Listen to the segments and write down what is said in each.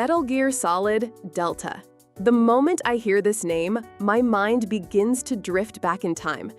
Metal Gear Solid Delta. The moment I hear this name, my mind begins to drift back in time.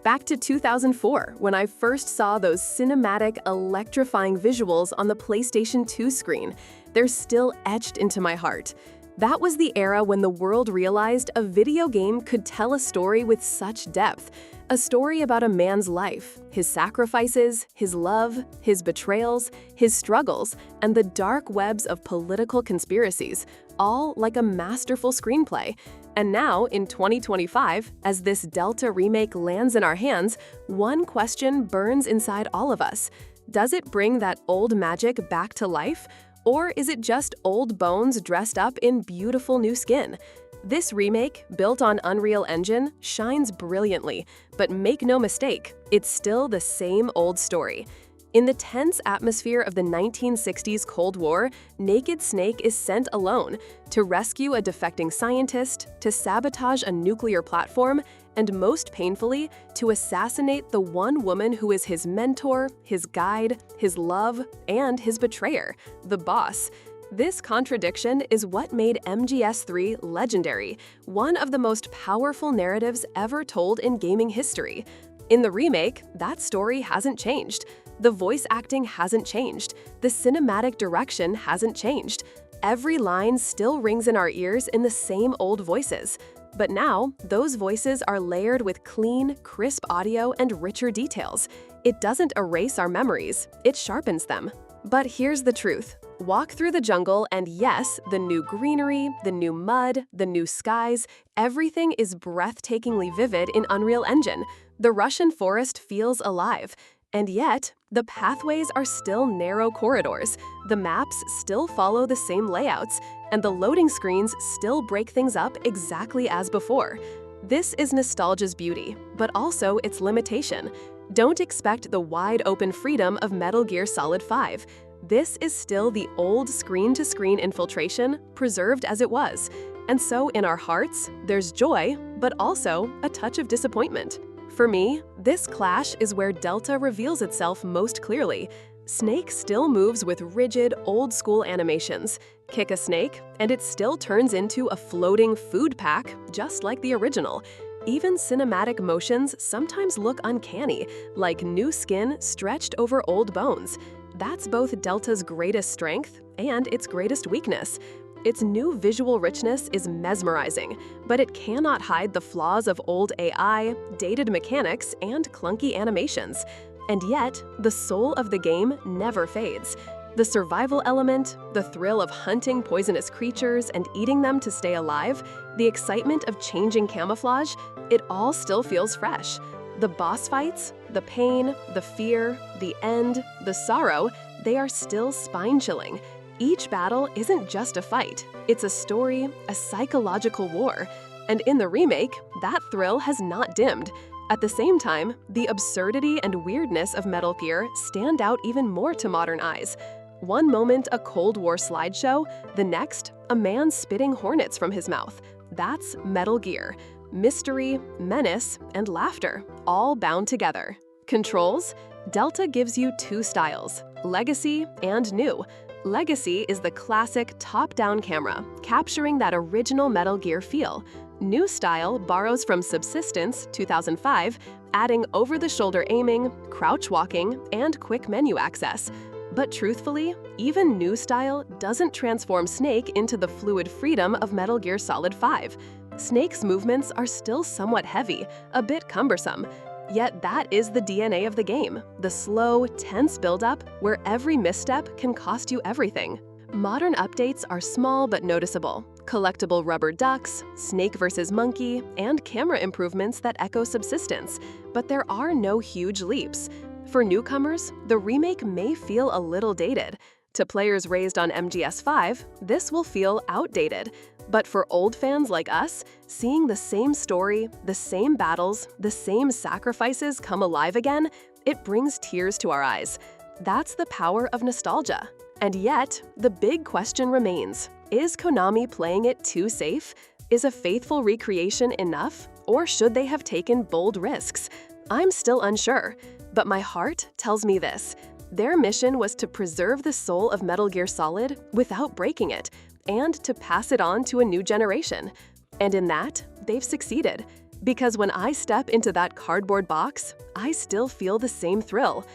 Back to 2004, when I first saw those cinematic, electrifying visuals on the PlayStation 2 screen. They're still etched into my heart. That was the era when the world realized a video game could tell a story with such depth. A story about a man's life, his sacrifices, his love, his betrayals, his struggles, and the dark webs of political conspiracies, all like a masterful screenplay. And now, in 2025, as this Delta remake lands in our hands, one question burns inside all of us. Does it bring that old magic back to life? Or is it just old bones dressed up in beautiful new skin? This remake, built on Unreal Engine, shines brilliantly, but make no mistake, it's still the same old story. In the tense atmosphere of the 1960s Cold War, Naked Snake is sent alone to rescue a defecting scientist, to sabotage a nuclear platform, and most painfully, to assassinate the one woman who is his mentor, his guide, his love, and his betrayer, the boss. This contradiction is what made MGS3 legendary, one of the most powerful narratives ever told in gaming history. In the remake, that story hasn't changed. The voice acting hasn't changed. The cinematic direction hasn't changed. Every line still rings in our ears in the same old voices. But now, those voices are layered with clean, crisp audio and richer details. It doesn't erase our memories, it sharpens them. But here's the truth. Walk through the jungle and yes, the new greenery, the new mud, the new skies, everything is breathtakingly vivid in Unreal Engine. The Russian forest feels alive. And yet, the pathways are still narrow corridors, the maps still follow the same layouts, and the loading screens still break things up exactly as before. This is nostalgia's beauty, but also its limitation. Don't expect the wide-open freedom of Metal Gear Solid 5. This is still the old screen-to-screen infiltration, preserved as it was. And so in our hearts, there's joy, but also a touch of disappointment. For me, this clash is where Delta reveals itself most clearly. Snake still moves with rigid, old-school animations. Kick a snake, and it still turns into a floating food pack, just like the original. Even cinematic motions sometimes look uncanny, like new skin stretched over old bones. That's both Delta's greatest strength and its greatest weakness. Its new visual richness is mesmerizing, but it cannot hide the flaws of old AI, dated mechanics, and clunky animations. And yet, the soul of the game never fades. The survival element, the thrill of hunting poisonous creatures and eating them to stay alive, the excitement of changing camouflage, it all still feels fresh. The boss fights, the pain, the fear, the end, the sorrow, they are still spine-chilling. Each battle isn't just a fight, it's a story, a psychological war. And in the remake, that thrill has not dimmed. At the same time, the absurdity and weirdness of Metal Gear stand out even more to modern eyes. One moment a Cold War slideshow, the next, a man spitting hornets from his mouth. That's Metal Gear. Mystery, menace, and laughter, all bound together. Controls? Delta gives you two styles, Legacy and New. Legacy is the classic top-down camera, capturing that original Metal Gear feel. New style borrows from Subsistence 2005, adding over-the-shoulder aiming, crouch walking, and quick menu access. But truthfully, even New style doesn't transform Snake into the fluid freedom of Metal Gear Solid 5. Snake's movements are still somewhat heavy, a bit cumbersome. Yet that is the DNA of the game, the slow, tense buildup where every misstep can cost you everything. Modern updates are small but noticeable. Collectible rubber ducks, snake versus monkey, and camera improvements that echo subsistence. But there are no huge leaps. For newcomers, the remake may feel a little dated. To players raised on MGS5, this will feel outdated. But for old fans like us, seeing the same story, the same battles, the same sacrifices come alive again, it brings tears to our eyes. That's the power of nostalgia. And yet, the big question remains, is Konami playing it too safe? Is a faithful recreation enough? Or should they have taken bold risks? I'm still unsure, but my heart tells me this. Their mission was to preserve the soul of Metal Gear Solid without breaking it, and to pass it on to a new generation. And in that, they've succeeded. Because when I step into that cardboard box, I still feel the same thrill.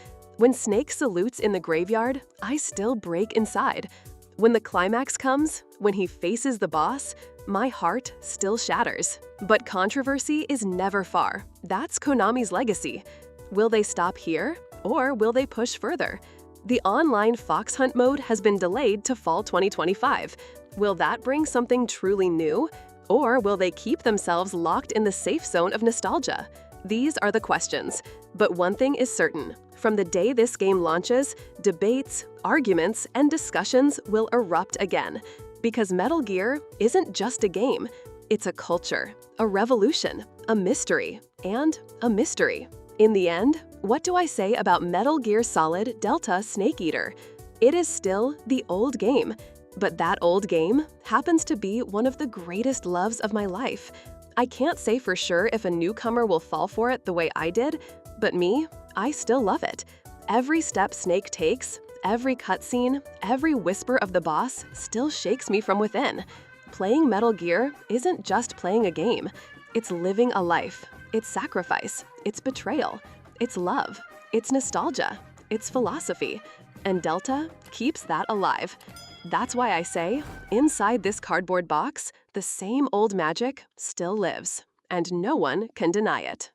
When Snake salutes in the graveyard, I still break inside. When the climax comes, when he faces the boss, my heart still shatters. But controversy is never far. That's Konami's legacy. Will they stop here, or will they push further? The online Fox Hunt mode has been delayed to fall 2025. Will that bring something truly new? Or will they keep themselves locked in the safe zone of nostalgia? These are the questions. But one thing is certain. From the day this game launches, debates, arguments, and discussions will erupt again. Because Metal Gear isn't just a game. It's a culture, a revolution, a mystery, and a mystery. In the end, what do I say about Metal Gear Solid Delta Snake Eater? It is still the old game. But that old game happens to be one of the greatest loves of my life. I can't say for sure if a newcomer will fall for it the way I did, but me, I still love it. Every step Snake takes, every cutscene, every whisper of the boss still shakes me from within. Playing Metal Gear isn't just playing a game. It's living a life. It's sacrifice. It's betrayal. It's love. It's nostalgia. It's philosophy. And Delta keeps that alive. That's why I say, inside this cardboard box, the same old magic still lives, and no one can deny it.